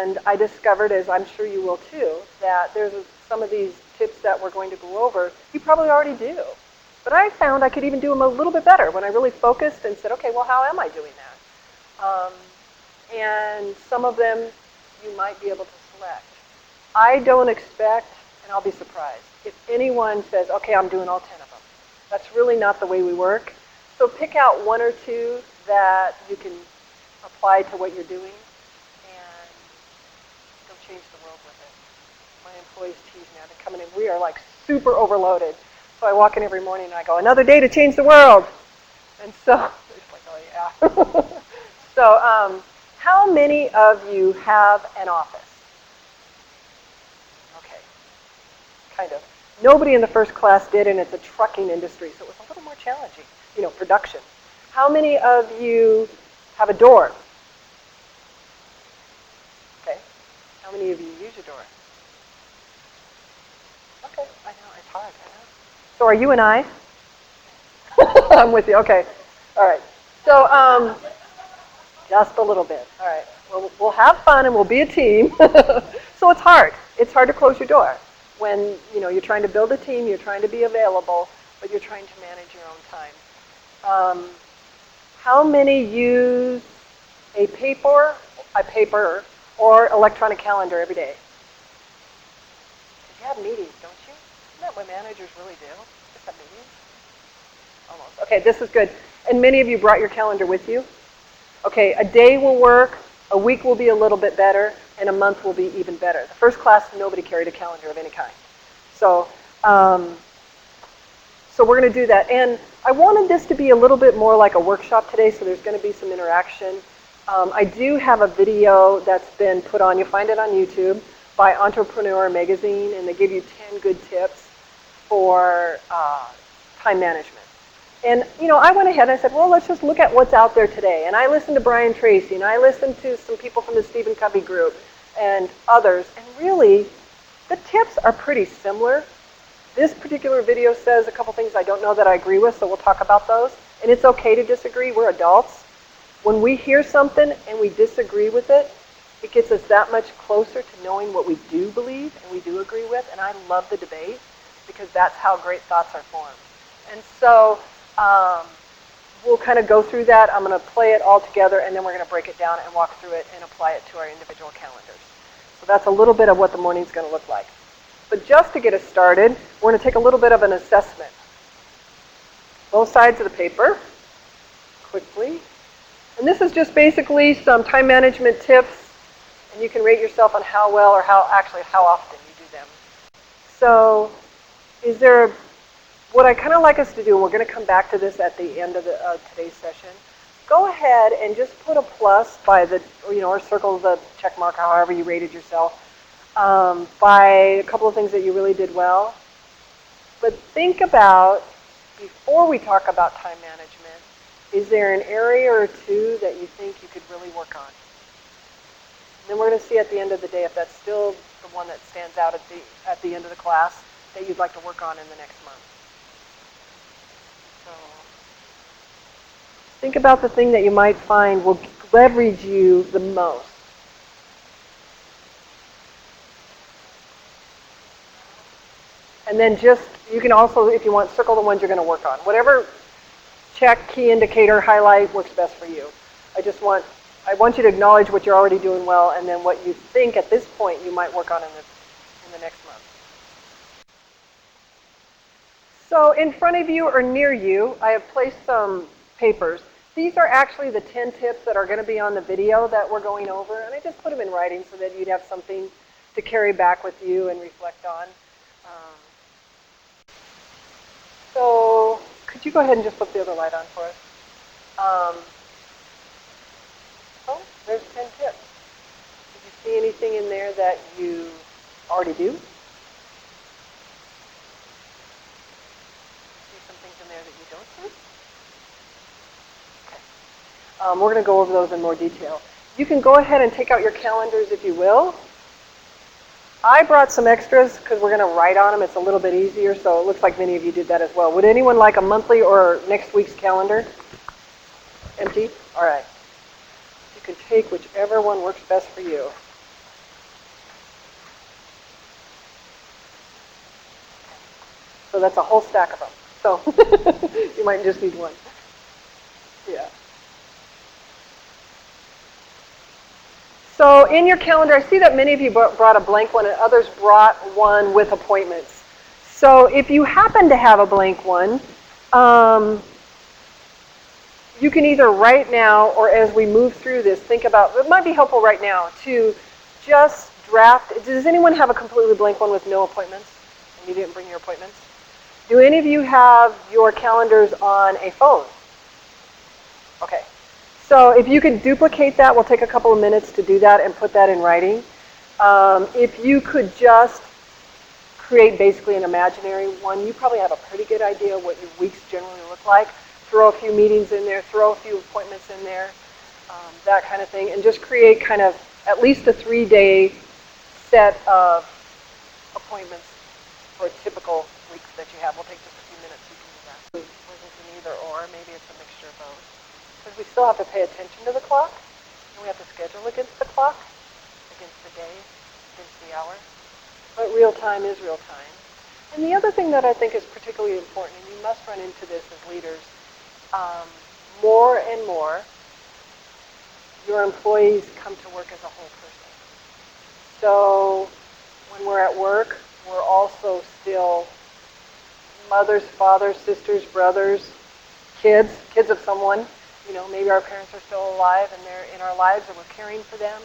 And I discovered, as I'm sure you will too, that there's some of these tips that we're going to go over, you probably already do. But I found I could even do them a little bit better when I really focused and said, okay, well, how am I doing that? And some of them you might be able to select. I don't expect, and I'll be surprised, if anyone says, okay, I'm doing all 10 of them. That's really not the way we work. So pick out one or two that you can apply to what you're doing, and go change the world with it. My employees tease me. They're coming in. We are like super overloaded. So I walk in every morning and I go, another day to change the world. And so, it's like, oh yeah. So how many of you have an office? Okay, kind of. Nobody in the first class did, and it's a trucking industry, so it was a little more challenging, you know, production. How many of you have a door? Okay. How many of you use your door? Okay, I know, it's hard, I know. So are you and I? I'm with you, okay. All right. So just a little bit. All right. Well, we'll have fun and we'll be a team. So it's hard. It's hard to close your door. When, you know, you're trying to build a team, you're trying to be available, but you're trying to manage your own time. How many use a paper or electronic calendar every day? Because you have meetings, don't you? Isn't that what managers really do? Just have meetings? Almost. Okay, this is good. And many of you brought your calendar with you. Okay, a day will work, a week will be a little bit better, and a month will be even better. The first class, nobody carried a calendar of any kind. So, so we're going to do that. And I wanted this to be a little bit more like a workshop today, so there's going to be some interaction. I do have a video that's been put on, you'll find it on YouTube, by Entrepreneur Magazine, and they give you 10 good tips for time management. And, you know, I went ahead and I said, well, let's just look at what's out there today. And I listened to Brian Tracy, and I listened to some people from the Stephen Covey group and others. And really, the tips are pretty similar. This particular video says a couple things I don't know that I agree with, so we'll talk about those. And it's okay to disagree. We're adults. When we hear something and we disagree with it, it gets us that much closer to knowing what we do believe and we do agree with. And I love the debate because that's how great thoughts are formed. And so we'll kind of go through that. I'm going to play it all together, and then we're going to break it down and walk through it and apply it to our individual calendars. So that's a little bit of what the morning's going to look like. But just to get us started, we're going to take a little bit of an assessment. Both sides of the paper, quickly. And this is just basically some time management tips, and you can rate yourself on how well or how often you do them. So is there what I kind of like us to do, and we're going to come back to this at the end of today's session, go ahead and just put a plus by the, or circle the check mark, however you rated yourself, by a couple of things that you really did well. But think about, before we talk about time management, is there an area or two that you think you could really work on? And then we're going to see at the end of the day if that's still the one that stands out at the end of the class that you'd like to work on in the next month. So think about the thing that you might find will leverage you the most. And then just, you can also, if you want, circle the ones you're going to work on. Whatever check, key indicator, highlight works best for you. I want you to acknowledge what you're already doing well, and then what you think at this point you might work on in the next month. So in front of you or near you, I have placed some papers. These are actually the 10 tips that are going to be on the video that we're going over, and I just put them in writing so that you'd have something to carry back with you and reflect on. So could you go ahead and just flip the other light on for us? Oh, there's 10 tips. Did you see anything in there that you already do? There that you don't do? Okay. We're going to go over those in more detail. You can go ahead and take out your calendars if you will. I brought some extras because we're going to write on them. It's a little bit easier, so it looks like many of you did that as well. Would anyone like a monthly or next week's calendar? Empty? All right. You can take whichever one works best for you. So that's a whole stack of them. So you might just need one. Yeah. So in your calendar, I see that many of you brought a blank one and others brought one with appointments. So if you happen to have a blank one, you can either right now or as we move through this, think about, it might be helpful right now to just draft. Does anyone have a completely blank one with no appointments? And you didn't bring your appointments? Do any of you have your calendars on a phone? Okay. So if you could duplicate that, we'll take a couple of minutes to do that and put that in writing. If you could just create basically an imaginary one, you probably have a pretty good idea what your weeks generally look like. Throw a few meetings in there, throw a few appointments in there, that kind of thing, and just create kind of at least a 3-day set of appointments for a typical week that you have. We'll take just a few minutes. You can do that. Was it an either or? Maybe it's a mixture of both. Because we still have to pay attention to the clock, and we have to schedule against the clock, against the day, against the hour. But real time is real time. And the other thing that I think is particularly important, and you must run into this as leaders, more and more, your employees come to work as a whole person. So when we're at work, we're also still mothers, fathers, sisters, brothers, kids of someone. You know, maybe our parents are still alive and they're in our lives and we're caring for them.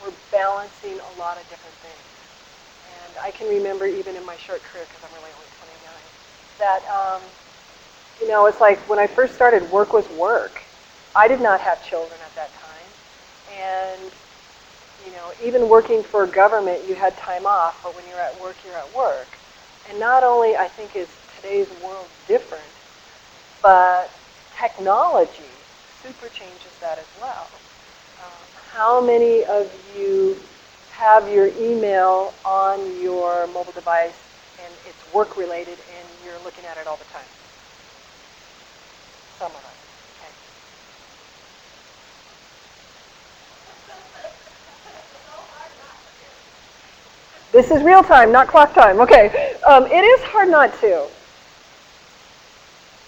We're balancing a lot of different things. And I can remember even in my short career, because I'm really only 29, that, you know, it's like when I first started, work was work. I did not have children at that time. And, you know, even working for government, you had time off, but when you're at work, you're at work. And not only, I think, is today's world different, but technology super changes that as well. How many of you have your email on your mobile device and it's work related and you're looking at it all the time? Some of us. Okay. This is real time, not clock time. Okay. It is hard not to.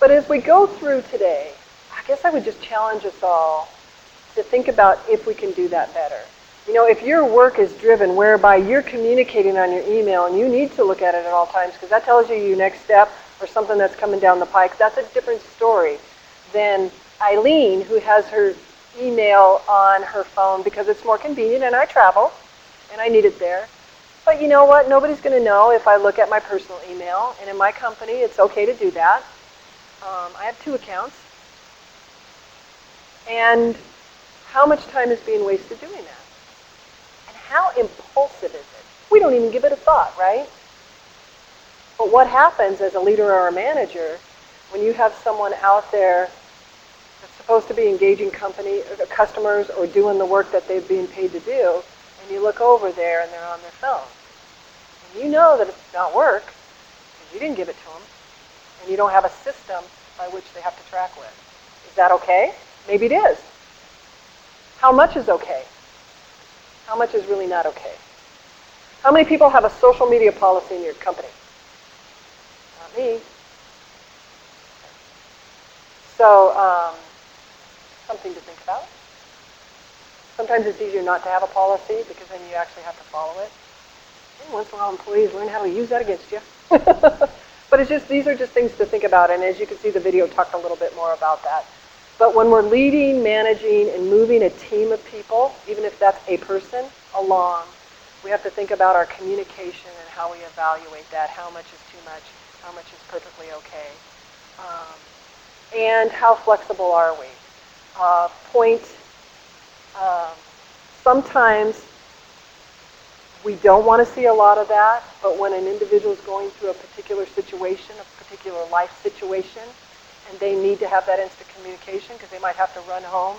But as we go through today, I guess I would just challenge us all to think about if we can do that better. You know, if your work is driven whereby you're communicating on your email and you need to look at it at all times because that tells you your next step or something that's coming down the pike, that's a different story than Eileen, who has her email on her phone because it's more convenient and I travel and I need it there. But you know what? Nobody's going to know if I look at my personal email. And in my company, it's okay to do that. I have 2 accounts. And how much time is being wasted doing that? And how impulsive is it? We don't even give it a thought, right? But what happens as a leader or a manager when you have someone out there that's supposed to be engaging customers or doing the work that they've been paid to do, and you look over there and they're on their phone. And you know that it's not work because you didn't give it to them, and you don't have a system by which they have to track with. Is that okay? Maybe it is. How much is okay? How much is really not okay? How many people have a social media policy in your company? Not me. So, something to think about. Sometimes it's easier not to have a policy because then you actually have to follow it. And once in a while, employees learn how to use that against you. But it's just, these are just things to think about. And as you can see, the video talked a little bit more about that. But when we're leading, managing, and moving a team of people, even if that's a person, along, we have to think about our communication and how we evaluate that. How much is too much? How much is perfectly okay? And how flexible are we? Sometimes we don't want to see a lot of that, but when an individual is going through a particular situation, a particular life situation, and they need to have that instant communication because they might have to run home,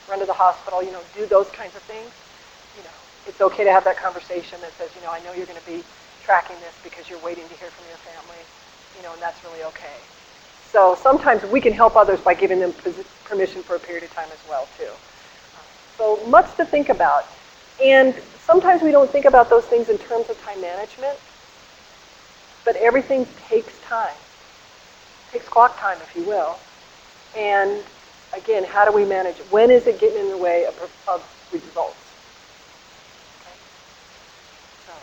run to the hospital, you know, do those kinds of things, you know, it's okay to have that conversation that says, you know, I know you're going to be tracking this because you're waiting to hear from your family, you know, and that's really okay. So sometimes we can help others by giving them permission for a period of time as well, too. So much to think about. And sometimes we don't think about those things in terms of time management. but everything takes time. Takes clock time, if you will. And again, how do we manage it? When is it getting in the way of results? Okay? So,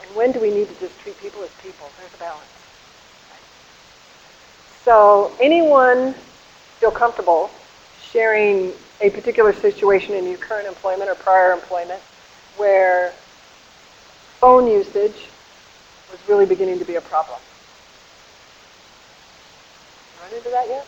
and when do we need to just treat people as people? There's a balance. Right? So anyone feel comfortable sharing a particular situation in your current employment or prior employment where phone usage was really beginning to be a problem? Run into that yet?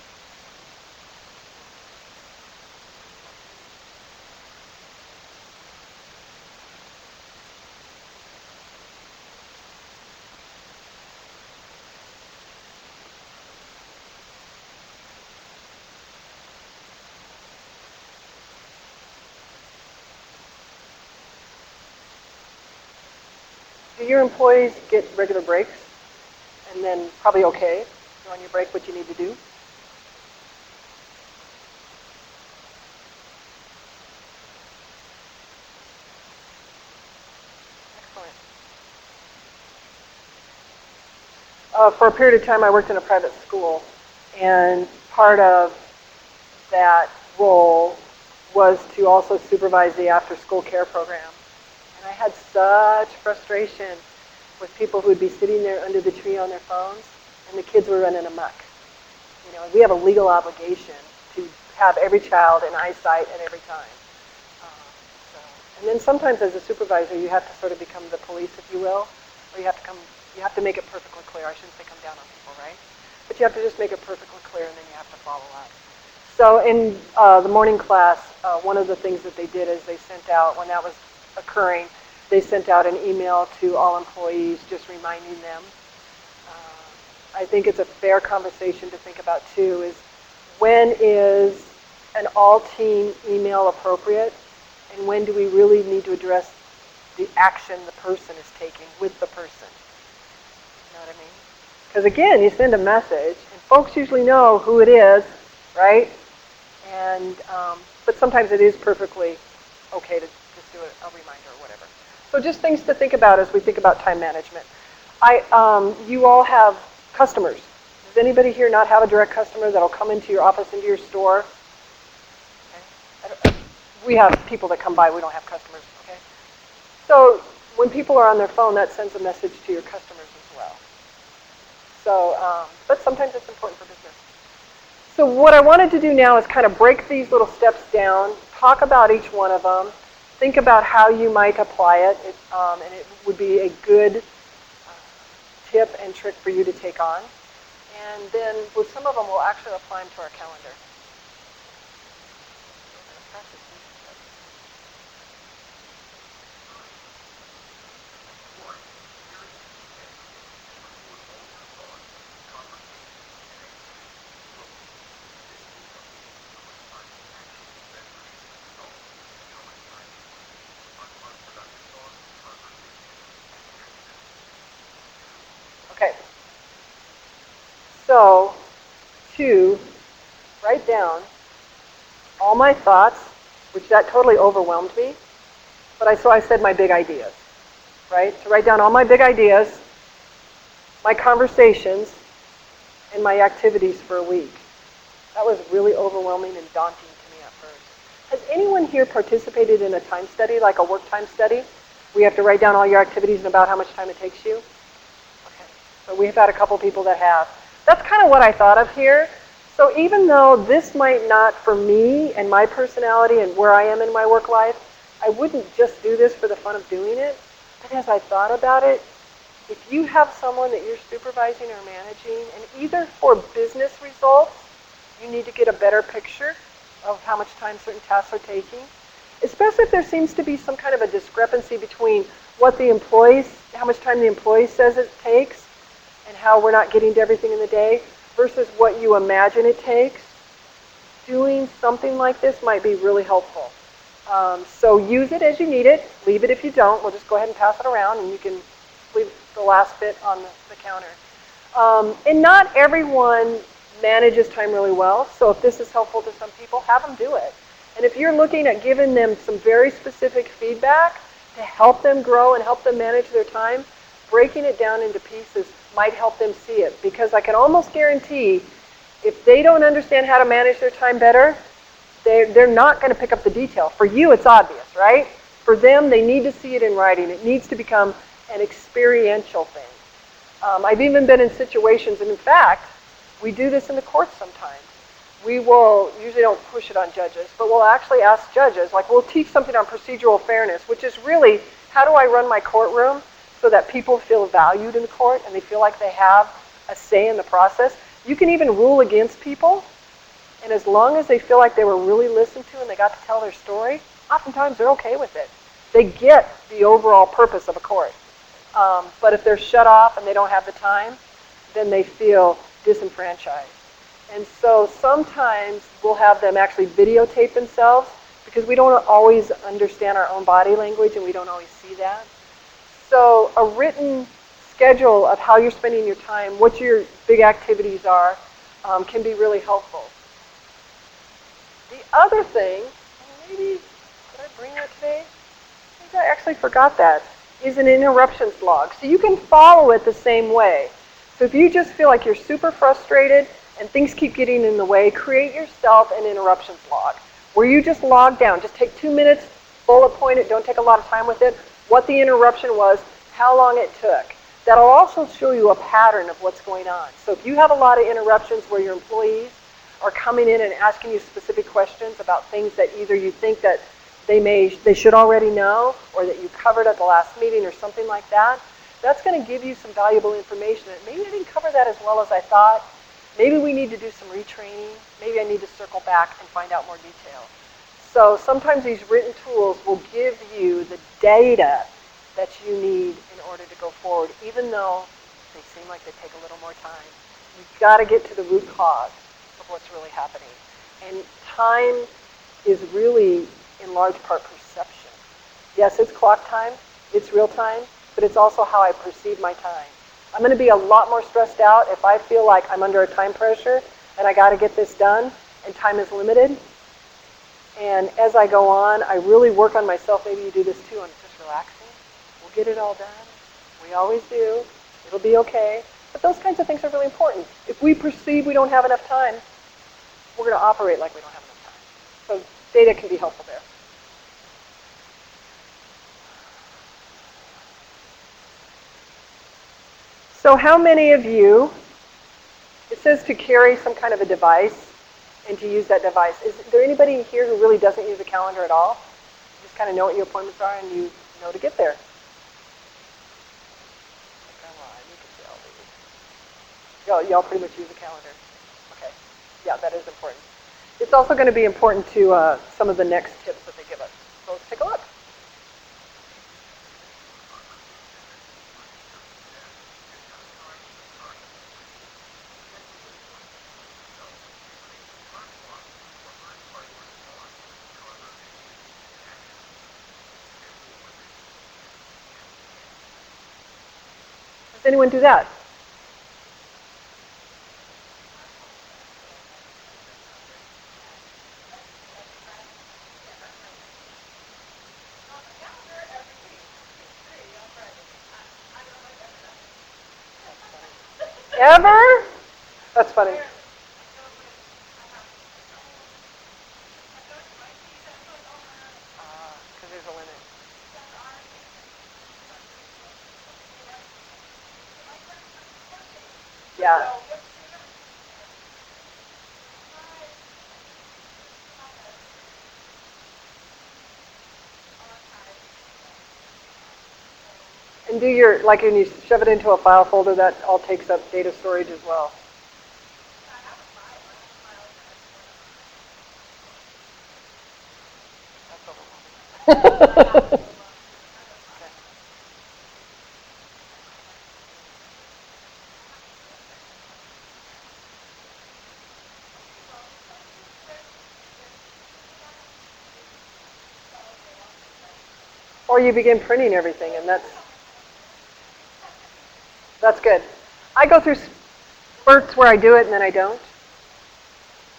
Do your employees get regular breaks? And then probably okay on your break what you need to do? Excellent. For a period of time, I worked in a private school, and part of that role was to also supervise the after-school care program. And I had such frustration with people who would be sitting there under the tree on their phones, and the kids were running amok. You know, we have a legal obligation to have every child in eyesight at every time. So. And then sometimes as a supervisor, you have to sort of become the police, if you will, or you have to make it perfectly clear. I shouldn't say come down on people, right? But you have to just make it perfectly clear, and then you have to follow up. So in the morning class, one of the things that they did is they sent out, when that was occurring, they sent out an email to all employees just reminding them. I think it's a fair conversation to think about too, is when is an all-team email appropriate, and when do we really need to address the action the person is taking with the person? You know what I mean? Because again, you send a message, and folks usually know who it is, right? And but sometimes it is perfectly okay to just do a reminder or whatever. So just things to think about as we think about time management. You all have customers. Does anybody here not have a direct customer that'll come into your office, into your store? Okay. We have people that come by. We don't have customers. Okay. So when people are on their phone, that sends a message to your customers as well. So, but sometimes it's important for business. So what I wanted to do now is kind of break these little steps down, talk about each one of them, think about how you might apply it, and it would be a good tip and trick for you to take on. And then with some of them, we'll actually apply them to our calendar. Okay. So, to write down all my thoughts, which that totally overwhelmed me, but so I said my big ideas, right? To write down all my big ideas, my conversations, and my activities for a week. That was really overwhelming and daunting to me at first. Has anyone here participated in a time study, like a work time study, where you have to write down all your activities and about how much time it takes you? Okay, so we've had a couple people that have. That's kind of what I thought of here. So even though this might not, for me and my personality and where I am in my work life, I wouldn't just do this for the fun of doing it. But as I thought about it, if you have someone that you're supervising or managing, and either for business results, you need to get a better picture of how much time certain tasks are taking, especially if there seems to be some kind of a discrepancy between what the employees, how much time the employee says it takes, and how we're not getting to everything in the day, versus what you imagine it takes. Doing something like this might be really helpful. So use it as you need it. Leave it if you don't. We'll just go ahead and pass it around, and you can leave the last bit on the counter. And not everyone manages time really well. So if this is helpful to some people, have them do it. And if you're looking at giving them some very specific feedback to help them grow and help them manage their time, breaking it down into pieces might help them see it. Because I can almost guarantee if they don't understand how to manage their time better, they're not going to pick up the detail. For you, it's obvious, right? For them, they need to see it in writing. It needs to become an experiential thing. I've even been in situations, and in fact, we do this in the courts sometimes. We will, usually don't push it on judges, but we'll actually ask judges, like we'll teach something on procedural fairness, which is really, how do I run my courtroom so that people feel valued in the court and they feel like they have a say in the process? You can even rule against people, and as long as they feel like they were really listened to and they got to tell their story, oftentimes they're okay with it. They get the overall purpose of a court. But if they're shut off and they don't have the time, then they feel disenfranchised. And so sometimes we'll have them actually videotape themselves because we don't always understand our own body language and we don't always see that. So a written schedule of how you're spending your time, what your big activities are, can be really helpful. The other thing, maybe, did I bring that today? I think I actually forgot that, is an interruptions log. So you can follow it the same way. So if you just feel like you're super frustrated and things keep getting in the way, create yourself an interruptions log where you just log down. Just take 2 minutes, bullet point it, don't take a lot of time with it, what the interruption was, how long it took. That'll also show you a pattern of what's going on. So if you have a lot of interruptions where your employees are coming in and asking you specific questions about things that either you think that they should already know or that you covered at the last meeting or something like that, that's going to give you some valuable information that maybe I didn't cover that as well as I thought. Maybe we need to do some retraining. Maybe I need to circle back and find out more detail. So sometimes these written tools will give you the data that you need in order to go forward, even though they seem like they take a little more time. You've got to get to the root cause of what's really happening. And time is really, in large part, perception. Yes, it's clock time, it's real time, but it's also how I perceive my time. I'm going to be a lot more stressed out if I feel like I'm under a time pressure and I got to get this done and time is limited. And as I go on, I really work on myself. Maybe you do this too. I'm just relaxing. We'll get it all done. We always do. It'll be okay. But those kinds of things are really important. If we perceive we don't have enough time, we're going to operate like we don't have enough time. So data can be helpful there. So how many of you, it says to carry some kind of a device and to use that device. Is there anybody here who really doesn't use a calendar at all? You just kind of know what your appointments are and you know to get there. Come on, you can tell me. Y'all pretty much use a calendar. Okay. Yeah, that is important. It's also going to be important to some of the next tips that they give us. So let's take a look. Does anyone do that? Ever? That's funny. Because there's a limit. Yeah. And do your, like when you shove it into a file folder, that all takes up data storage as well. That's overwhelming. Or you begin printing everything, and that's good. I go through spurts where I do it and then I don't.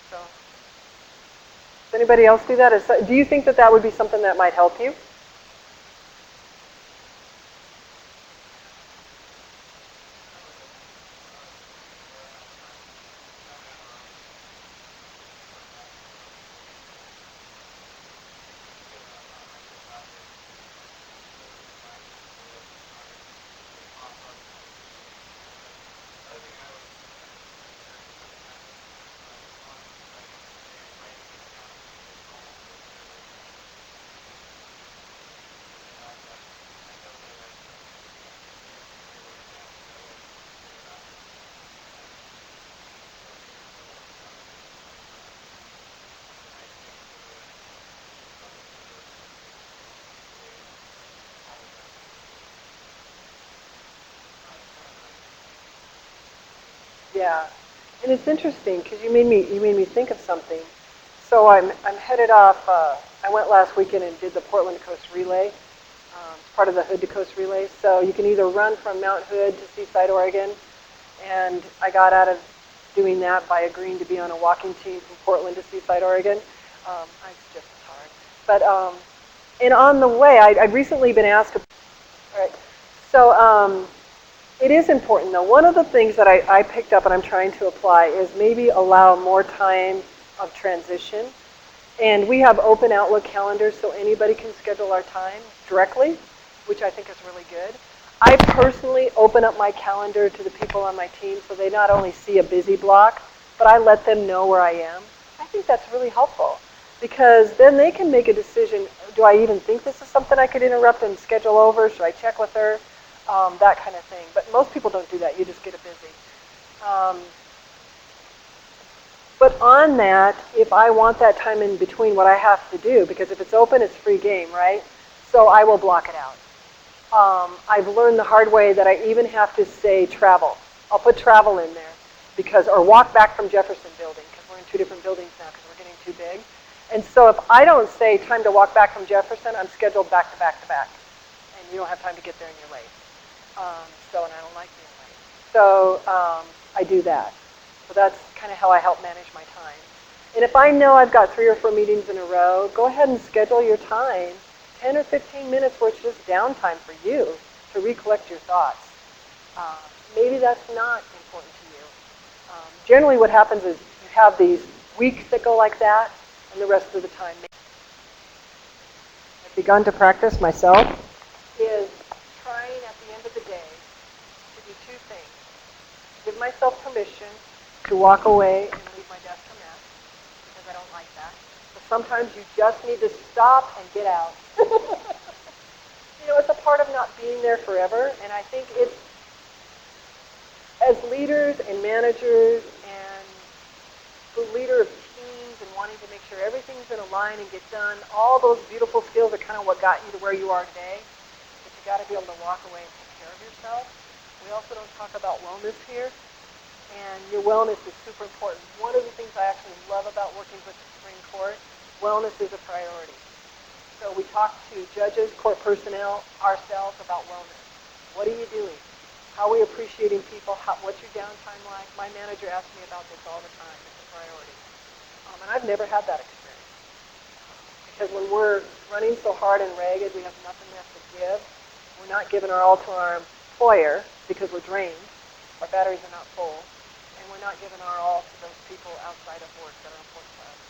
So, does anybody else do that? Do you think that that would be something that might help you? Yeah, and it's interesting because you made me think of something. So I'm headed off. I went last weekend and did the Portland to Coast Relay. It's part of the Hood to Coast Relay. So you can either run from Mount Hood to Seaside, Oregon, and I got out of doing that by agreeing to be on a walking team from Portland to Seaside, Oregon. It's just as hard. But and on the way, I'd recently been asked. All right. So it is important, though. One of the things that I picked up and I'm trying to apply is maybe allow more time of transition. And we have open Outlook calendars so anybody can schedule our time directly, which I think is really good. I personally open up my calendar to the people on my team so they not only see a busy block, but I let them know where I am. I think that's really helpful because then they can make a decision. Do I even think this is something I could interrupt and schedule over? Should I check with her? That kind of thing. But most people don't do that. You just get it busy. But on that, if I want that time in between what I have to do, because if it's open, it's free game, right? So I will block it out. I've learned the hard way that I even have to say travel. I'll put travel in there because, or walk back from Jefferson Building because we're in two different buildings now because we're getting too big. And so if I don't say time to walk back from Jefferson, I'm scheduled back to back to back. And you don't have time to get there and you're late. And I don't like being late. So I do that. So that's kind of how I help manage my time. And if I know I've got 3 or 4 meetings in a row, go ahead and schedule your time, 10 or 15 minutes where it's just downtime for you to recollect your thoughts. Maybe that's not important to you. Generally what happens is you have these weeks that go like that, and the rest of the time. I've begun to practice myself is trying at the end of the day to do 2 things. Give myself permission to walk away and leave my desk a mess, because I don't like that. But sometimes you just need to stop and get out. It's a part of not being there forever, and I think it's, as leaders and managers and the leader of teams and wanting to make sure everything's in a line and get done, all those beautiful skills are kind of what got you to where you are today, but you got to be able to walk away and take care of yourself. We also don't talk about wellness here. And your wellness is super important. One of the things I actually love about working with the Supreme Court, wellness is a priority. So we talk to judges, court personnel, ourselves about wellness. What are you doing? How are we appreciating people? What's your downtime like? My manager asks me about this all the time. It's a priority. And I've never had that experience. Because when we're running so hard and ragged, we have nothing left to give. We're not giving our all to our employer because we're drained. Our batteries are not full. And we're not giving our all to those people outside of work that are important to us.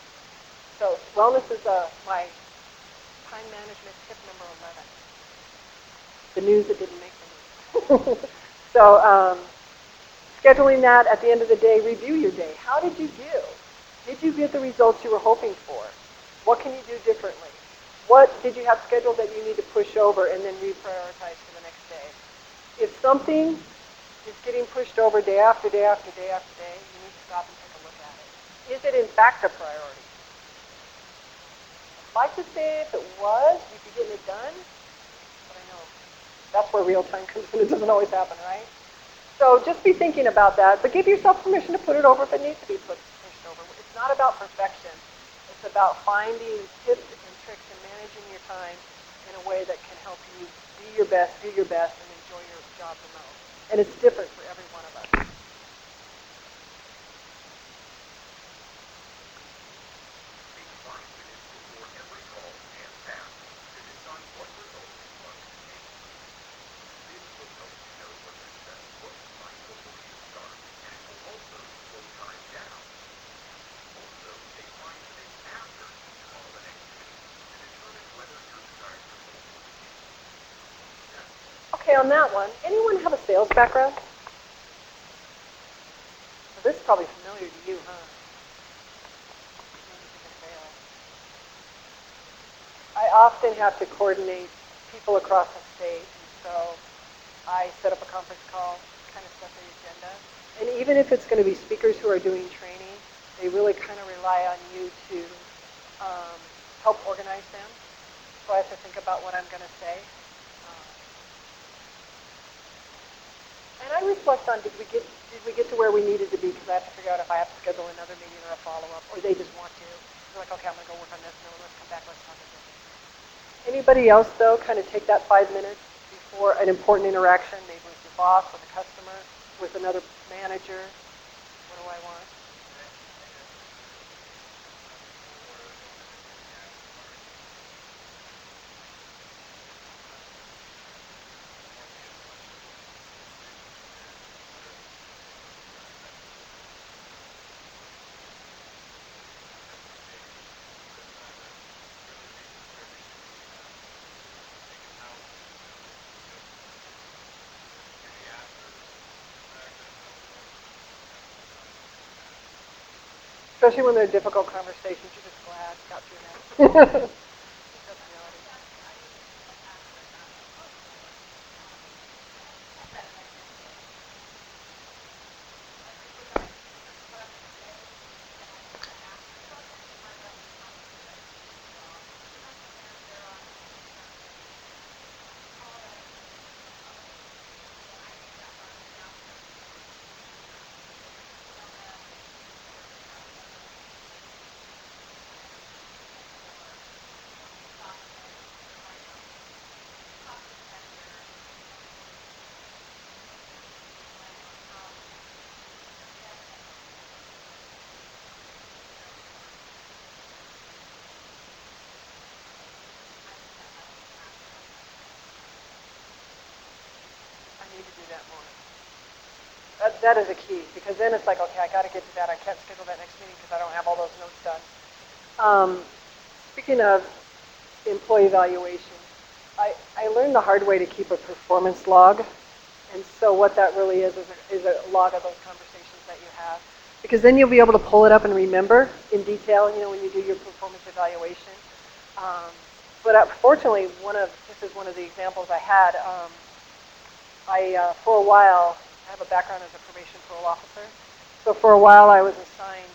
So wellness is my time management tip number 11. The news that didn't make the news. So scheduling that at the end of the day, review your day. How did you do? Did you get the results you were hoping for? What can you do differently? What did you have scheduled that you need to push over and then reprioritize for the next day? If something is getting pushed over day after day after day after day, you need to stop and take a look at it. Is it in fact a priority? I'd like to say if it was, you'd be getting it done, but I know that's where real time comes in. It doesn't always happen, right? So just be thinking about that, but give yourself permission to put it over if it needs to be pushed over. It's not about perfection. It's about finding tips and tricks and managing your time in a way that can help you be your best, do your best, and enjoy your job the most. And it's different for every one of us. Okay, on that one, anyone have a sales background? Well, this is probably familiar to you, huh? I often have to coordinate people across the state, and so I set up a conference call, kind of set the agenda. And even if it's going to be speakers who are doing training, they really kind of rely on you to help organize them. So I have to think about what I'm going to say. And I reflect on, did we get to where we needed to be? Because I have to figure out if I have to schedule another meeting or a follow-up, or they just want to. They're like, okay, I'm going to go work on this. No, let's come back. Let's talk again. Anybody else, though, kind of take that 5 minutes before an important interaction, maybe with your boss, with a customer, with another manager? What do I want? Especially when they're difficult conversations, you're just glad you got through that. That's reality. I need to do that more. That is a key, because then it's like, okay, I got to get to that. I can't schedule that next meeting because I don't have all those notes done. Speaking of employee evaluation, I learned the hard way to keep a performance log. And so what that really is a log of those conversations that you have. Because then you'll be able to pull it up and remember in detail, when you do your performance evaluation. But fortunately, this is one of the examples I had. For a while, I have a background as a probation parole officer. So for a while, I was assigned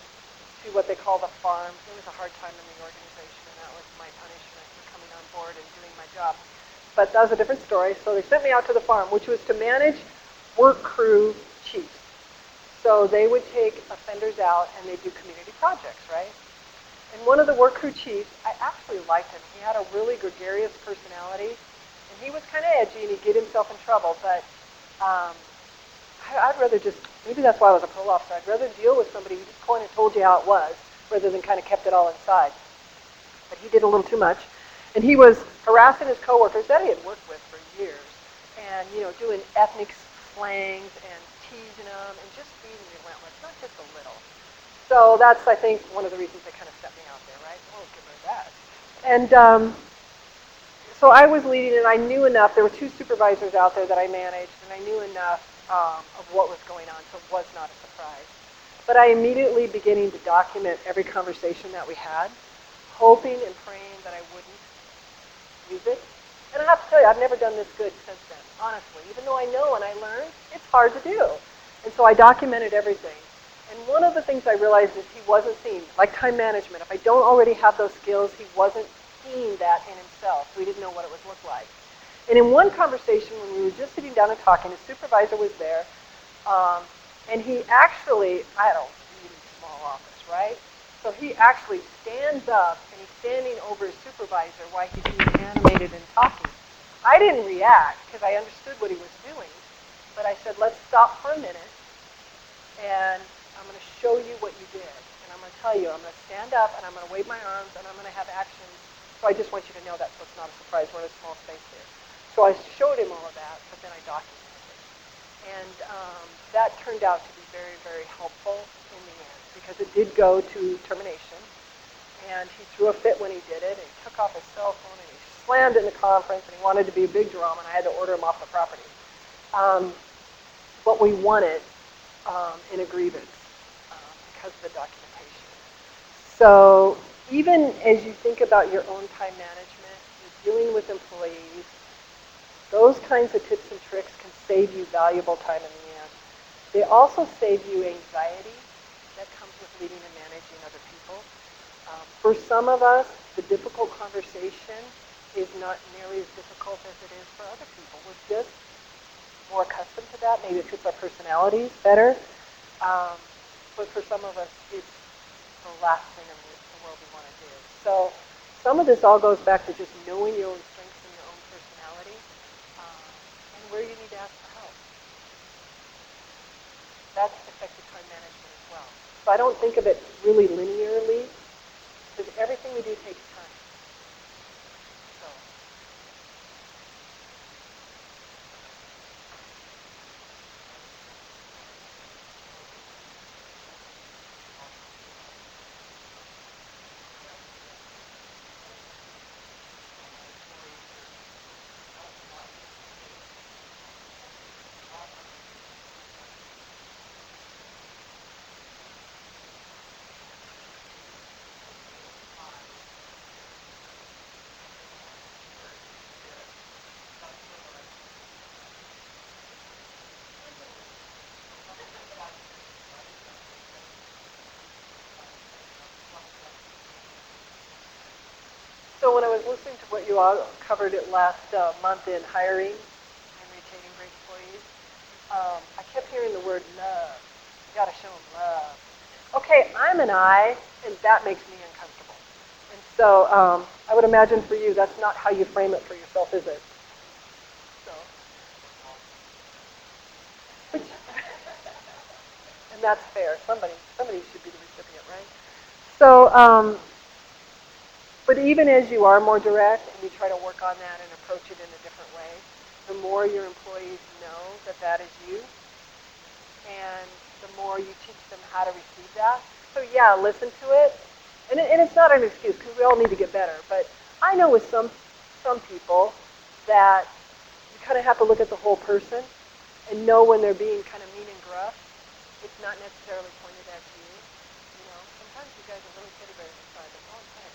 to what they call the farm. It was a hard time in the organization, and that was my punishment for coming on board and doing my job. But that was a different story. So they sent me out to the farm, which was to manage work crew chiefs. So they would take offenders out, and they'd do community projects, right? And one of the work crew chiefs, I actually liked him. He had a really gregarious personality. And he was kind of edgy, and he'd get himself in trouble. But I'd rather just, maybe that's why I was a parole officer, I'd rather deal with somebody who just kind of told you how it was, rather than kind of kept it all inside. But he did a little too much. And he was harassing his coworkers that he had worked with for years. And, doing ethnic slangs and teasing them and just being relentless, not just a little. So that's, I think, one of the reasons they kind of set me out there, right? Oh, get rid of that. And so I was leading, and I knew enough. There were 2 supervisors out there that I managed, and I knew enough of what was going on, so it was not a surprise. But I immediately beginning to document every conversation that we had, hoping and praying that I wouldn't use it. And I have to tell you, I've never done this good since then, honestly. Even though I know and I learned, it's hard to do. And so I documented everything. And one of the things I realized is he wasn't seeing, like time management. If I don't already have those skills, he wasn't seeing that in himself. We didn't know what it would look like. And in one conversation, when we were just sitting down and talking, his supervisor was there, and he actually, I had a really small office, right? So he actually stands up, and he's standing over his supervisor while he's being animated and talking. I didn't react, because I understood what he was doing, but I said, let's stop for a minute, and I'm going to show you what you did. And I'm going to tell you, I'm going to stand up, and I'm going to wave my arms, and I'm going to have actions. So I just want you to know that, so it's not a surprise. We're in a small space here. So I showed him all of that, but then I documented it. And that turned out to be very, very helpful in the end, because it did go to termination. And he threw a fit when he did it, and he took off his cell phone, and he slammed it in the conference, and he wanted to be a big drama, and I had to order him off the property. But we won it in a grievance because of the documentation. So even as you think about your own time management, you're dealing with employees, those kinds of tips and tricks can save you valuable time in the end. They also save you anxiety that comes with leading and managing other people. For some of us, the difficult conversation is not nearly as difficult as it is for other people. We're just more accustomed to that. Maybe it fits our personalities better. Um, but for some of us, it's the last thing in the world we want to do. So some of this all goes back to just knowing your own strengths and your own personality, and where you need to ask for help. That's effective time management as well. So I don't think of it really linearly, because everything we do takes time. So. So when I was listening to what you all covered it last month in hiring and retaining great employees, I kept hearing the word love. You got to show them love. Okay, I'm an I, and that makes me uncomfortable. And so I would imagine for you, that's not how you frame it for yourself, is it? So, which, and that's fair. Somebody should be the recipient, right? So, but even as you are more direct and you try to work on that and approach it in a different way, the more your employees know that that is you, and the more you teach them how to receive that. So yeah, listen to it. And it's not an excuse, because we all need to get better. But I know with some people that you kind of have to look at the whole person and know when they're being kind of mean and gruff. It's not necessarily pointed at you. You know, sometimes you guys are really teddy bears inside. That's all I'm saying.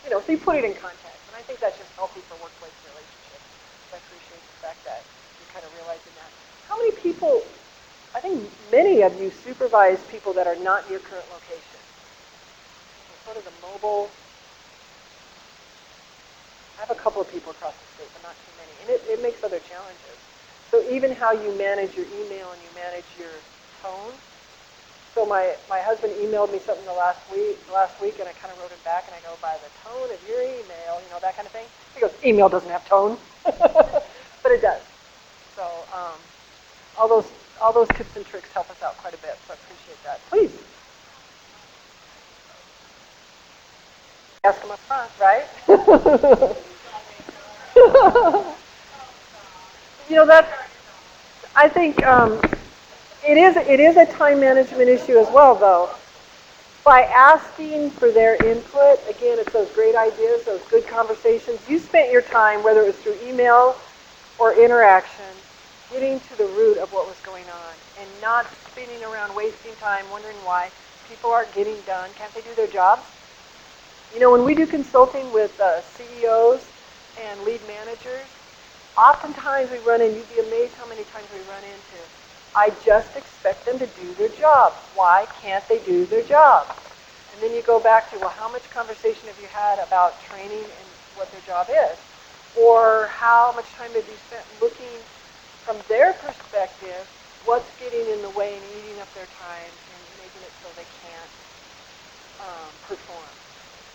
You know, so you put it in context. And I think that's just healthy for workplace relationships. So I appreciate the fact that you're kind of realizing that. How many people, I think many of you supervise people that are not in your current location. Sort of the mobile. I have a couple of people across the state, but not too many. And it makes other challenges. So even how you manage your email and you manage your tone. So my husband emailed me something last week, and I kind of wrote him back, and I go, by the tone of your email, you know, that kind of thing. He goes, email doesn't have tone. But it does. So all those tips and tricks help us out quite a bit, so I appreciate that. Please. Ask them up front, right? You know, that I think it is a time management issue as well, though. By asking for their input, again, it's those great ideas, those good conversations. You spent your time, whether it was through email or interaction, getting to the root of what was going on and not spinning around, wasting time, wondering why people aren't getting done. Can't they do their jobs? You know, when we do consulting with CEOs and lead managers, oftentimes we run in, you'd be amazed how many times we run into, I just expect them to do their job. Why can't they do their job? And then you go back to, well, how much conversation have you had about training and what their job is? Or how much time have you spent looking from their perspective, what's getting in the way and eating up their time and making it so they can't perform?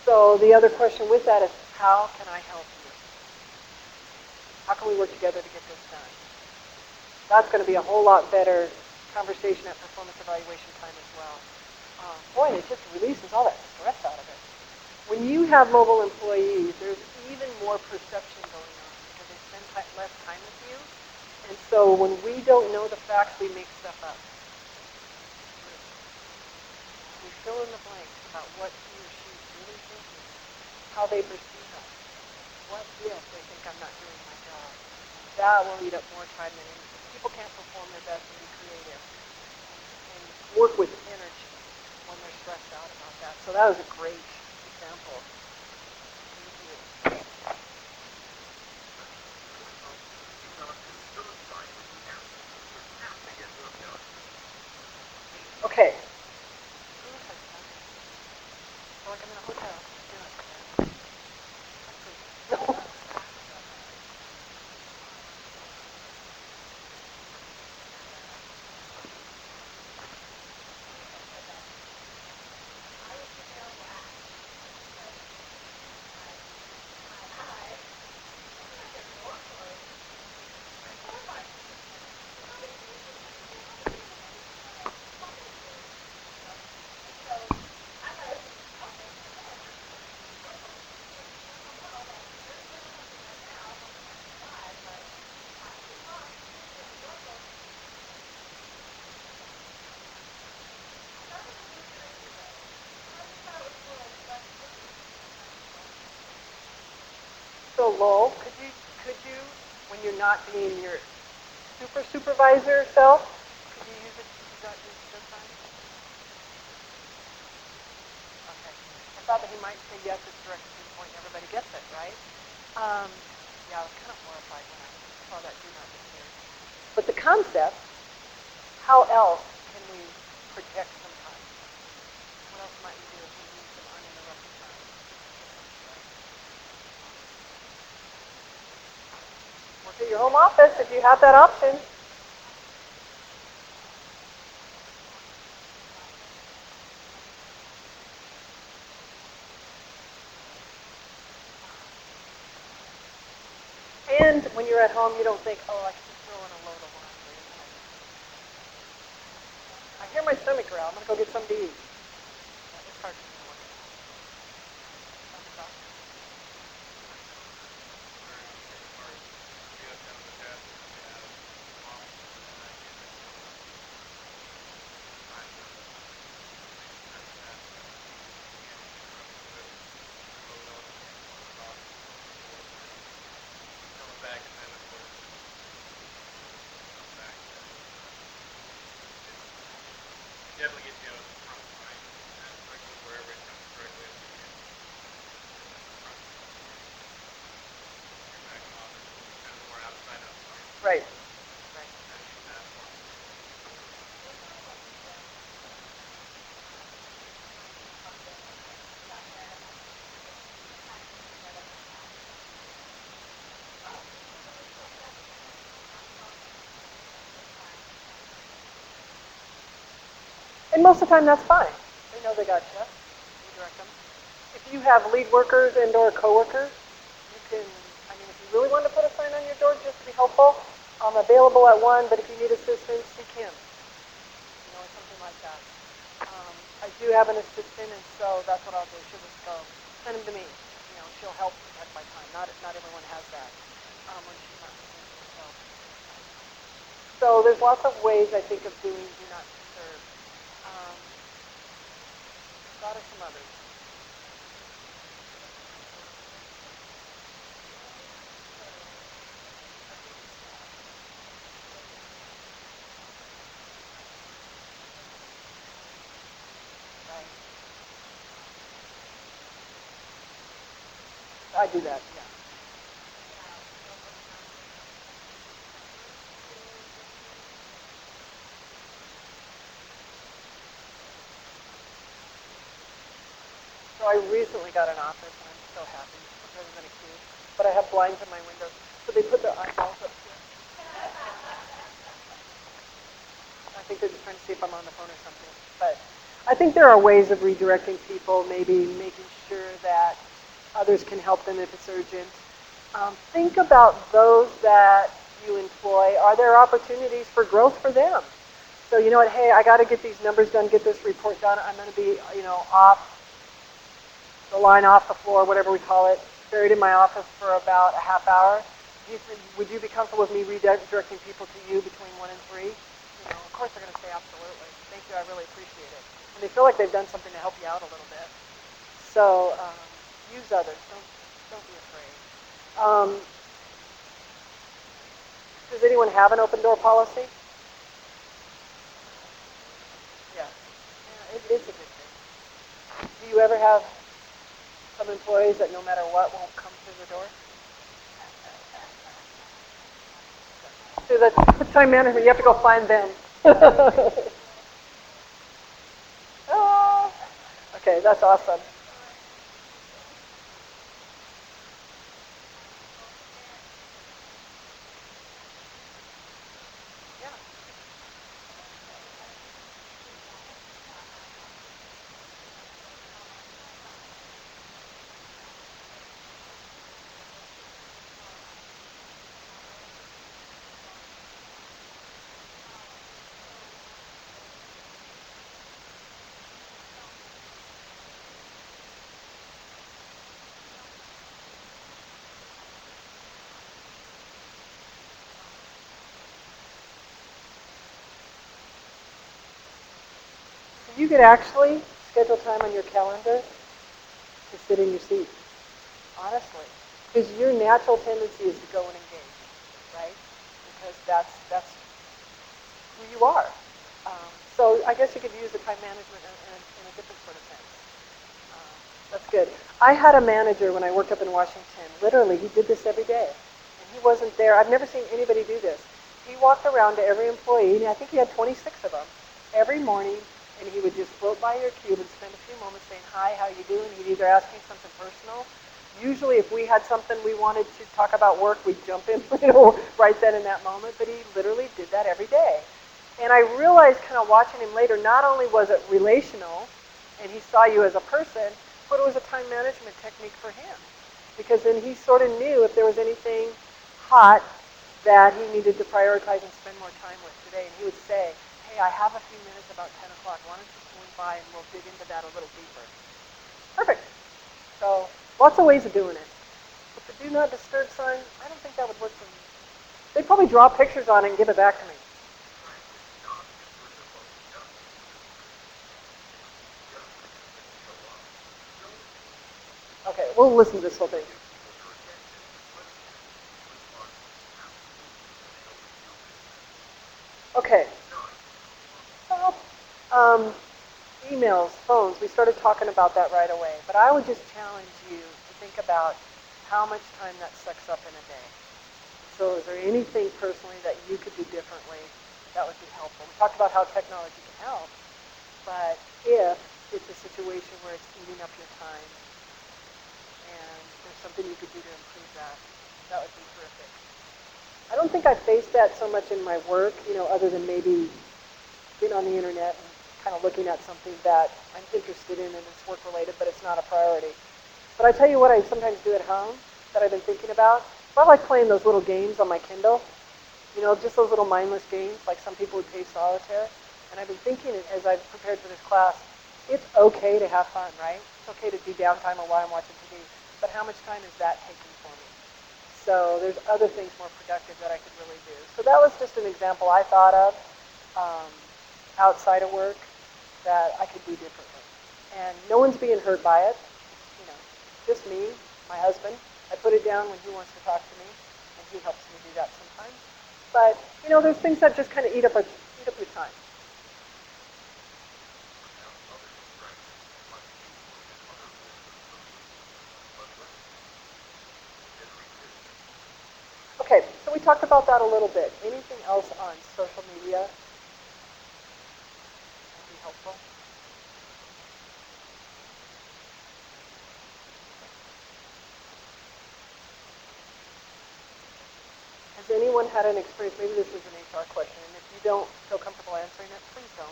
So the other question with that is, how can I help you? How can we work together to get this done? That's going to be a whole lot better conversation at performance evaluation time as well. Boy, it just releases all that stress out of it. When you have mobile employees, there's even more perception going on because they spend less time with you. And so when we don't know the facts, we make stuff up. We fill in the blanks about what he or she is really thinking, how they perceive us. What if they think I'm not doing my job? That will eat up more time than anything. People can't perform their best and be creative and work with energy when they're stressed out about that. So that was a great example. Thank you. Okay. I feel like I'm in a hotel. lull. Could you, when you're not being your supervisor self, could you use it? Use those signs? Okay. I thought that he might say yes, it's directed to the point and everybody gets it, right? Um, yeah, I was kind of horrified when I saw that do not disturb. But the concept, how else can we protect some time? What else might we do if we need some uninterrupted time? Work at your home office if you have that option. And when you're at home, you don't think, oh, I can just throw in a load of laundry. I hear my stomach growl. I'm going to go get something to eat. It's hard to work at home. Right. And most of the time, that's fine. They know they got you. You direct them. If you have lead workers and or coworkers, you can, I mean, if you really want to put a sign on your door just to be helpful, I'm available at 1, but if you need assistance, seek him. You know, or something like that. I do have an assistant, and so that's what I'll do. She'll just go, send him to me. You know, she'll help protect my time. Not everyone has that when she's not listening to herself. So there's lots of ways, I think, of doing do not disturb. Um, thought of some others. Right. I do that, yeah. So I recently got an office, and I'm so happy. It's never been a cube. But I have blinds in my windows, so they put their eyeballs up here. I think they're just trying to see if I'm on the phone or something. But I think there are ways of redirecting people, maybe making sure that others can help them if it's urgent. Think about those that you employ. Are there opportunities for growth for them? So you know what, hey, I got to get these numbers done, get this report done. I'm going to be, you know, off the line, off the floor, whatever we call it, buried in my office for about a half hour. Would you be comfortable with me redirecting people to you between 1 and 3? You know, of course they're going to say absolutely. Thank you, I really appreciate it. And they feel like they've done something to help you out a little bit. So use others. Don't be afraid. Does anyone have an open door policy? Yeah. Yeah, it is a good thing. Do you ever have some employees that no matter what won't come through the door? So that's time management. You have to go find them. Oh, okay, that's awesome. Yeah. So you could actually schedule time on your calendar to sit in your seat. Honestly. Because your natural tendency is to go and engage, right? Because that's who you are. So I guess you could use the time management in a different sort of sense. That's good. I had a manager when I worked up in Washington. Literally, he did this every day. And he wasn't there. I've never seen anybody do this. He walked around to every employee, and I think he had 26 of them, every morning, and he would just float by your cube and spend a few moments saying, hi, how you doing? He'd either ask you something personal. Usually if we had something we wanted to talk about work, we'd jump in, right then in that moment, but he literally did that every day. And I realized kind of watching him later, not only was it relational, and he saw you as a person, but it was a time management technique for him. Because then he sort of knew if there was anything hot that he needed to prioritize and spend more time with today. And he would say, hey, I have a few minutes about 10 o'clock. Why don't you swing by and we'll dig into that a little deeper. Perfect. So lots of ways of doing it. But the do not disturb sign, I don't think that would work for me. They'd probably draw pictures on it and give it back to me. Okay, we'll listen to this whole thing. Okay. Well, emails, phones, we started talking about that right away. But I would just challenge you to think about how much time that sucks up in a day. So is there anything personally that you could do differently that would be helpful? We talked about how technology can help, but if it's a situation where it's eating up your time and there's something you could do to improve that, that would be terrific. I don't think I faced that so much in my work, other than maybe being on the internet and kind of looking at something that I'm interested in and it's work related, but it's not a priority. But I tell you what I sometimes do at home that I've been thinking about. I like playing those little games on my Kindle. Just those little mindless games, like some people would play solitaire. And I've been thinking as I've prepared for this class, it's okay to have fun, right? It's okay to do downtime while I'm watching TV. But how much time is that taking for me? So there's other things more productive that I could really do. So that was just an example I thought of outside of work that I could do differently. And no one's being hurt by it. Just me, my husband. I put it down when he wants to talk to me, and he helps me do that sometimes. But there's things that just kind of eat up your time. Okay, so we talked about that a little bit. Anything else on social media that would be helpful? Has anyone had an experience, maybe this is an HR question, and if you don't feel comfortable answering it, please don't.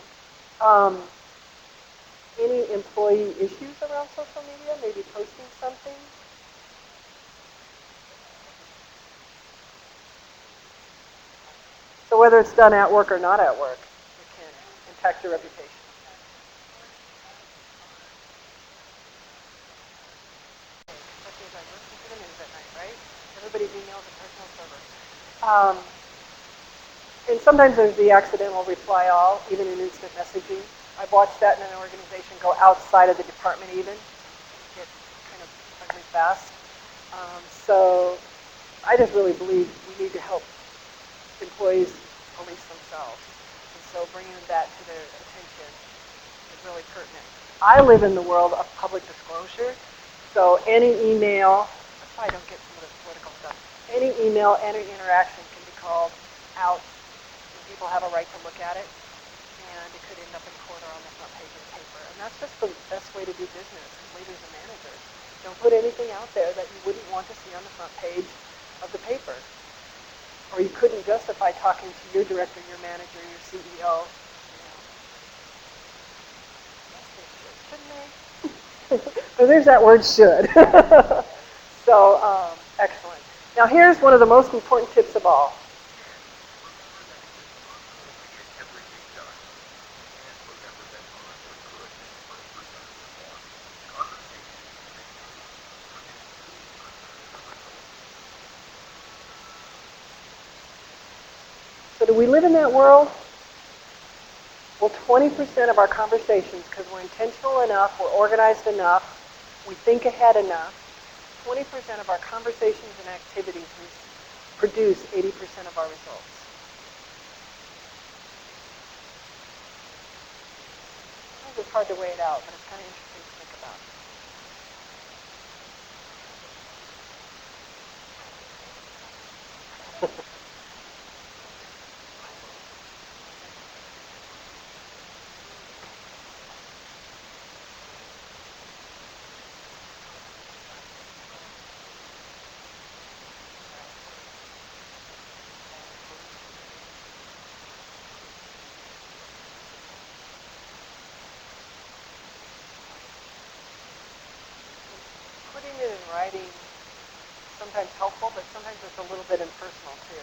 Any employee issues around social media, maybe posting something? So whether it's done at work or not at work, it can impact your reputation. Especially as I listen to the news at night, right? Everybody's emails and personal servers. And sometimes there's the accidental reply all, even in instant messaging. I've watched that in an organization go outside of the department even. Get kind of ugly fast. So I just really believe we need to help employees police themselves. And so bringing that to their attention is really pertinent. I live in the world of public disclosure. So any email, that's why I don't get some of this political stuff. Any email, any interaction can be called out, and people have a right to look at it, and it could end up in court or on the front page of the paper. And that's just the best way to do business as leaders and managers. Don't put anything out there that you wouldn't want to see on the front page of the paper. Or you couldn't justify talking to your director, your manager, your CEO. Shouldn't they? So there's that word should. So, excellent. Now here's one of the most important tips of all. So do we live in that world? Well, 20% of our conversations, because we're intentional enough, we're organized enough, we think ahead enough, 20% of our conversations and activities produce 80% of our results. Sometimes it's hard to weigh it out, but it's kind of interesting to think about. Putting it in writing sometimes helpful, but sometimes it's a little bit impersonal too.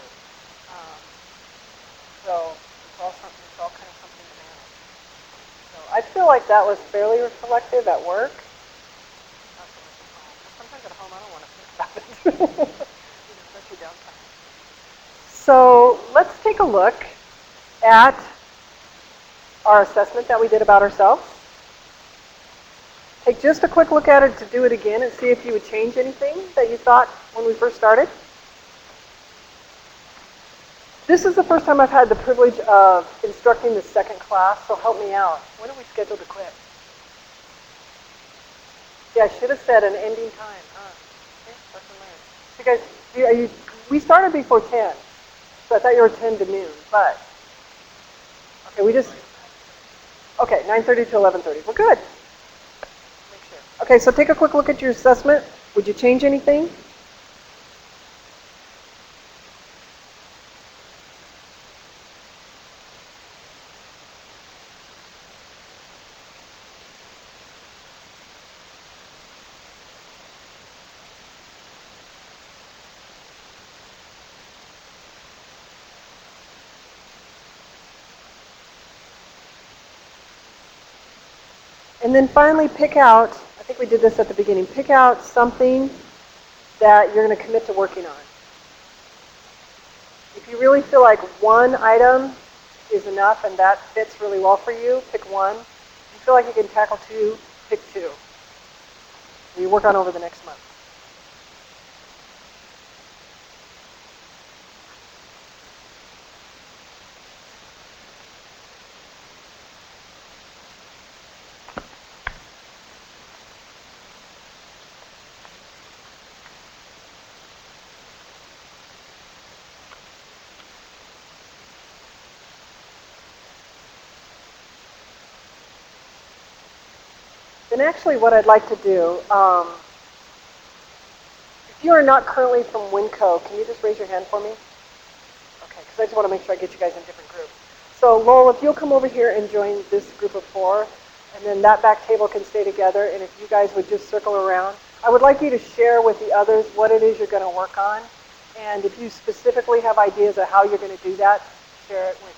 So it's all kind of something to manage. So I feel like that was fairly reflective at work. Not so much at home. But sometimes at home I don't want to think about it. Especially downtime. So let's take a look at our assessment that we did about ourselves. Take just a quick look at it to do it again and see if you would change anything that you thought when we first started. This is the first time I've had the privilege of instructing the second class, so help me out. When are we scheduled to quit? Yeah, I should have said an ending time. Okay, lesson learned. You guys, we started before 10, so I thought you were 10 to noon, but, okay, okay, 9:30 to 11:30. We're good. Okay, so take a quick look at your assessment. Would you change anything? And then finally pick out, I think we did this at the beginning, pick out something that you're going to commit to working on. If you really feel like one item is enough and that fits really well for you, pick one. If you feel like you can tackle two, pick two. You work on over the next month. Then actually what I'd like to do, if you are not currently from Winco, can you just raise your hand for me? Okay, because I just want to make sure I get you guys in different groups. So Lowell, if you'll come over here and join this group of 4, and then that back table can stay together, and if you guys would just circle around. I would like you to share with the others what it is you're going to work on, and if you specifically have ideas of how you're going to do that, share it with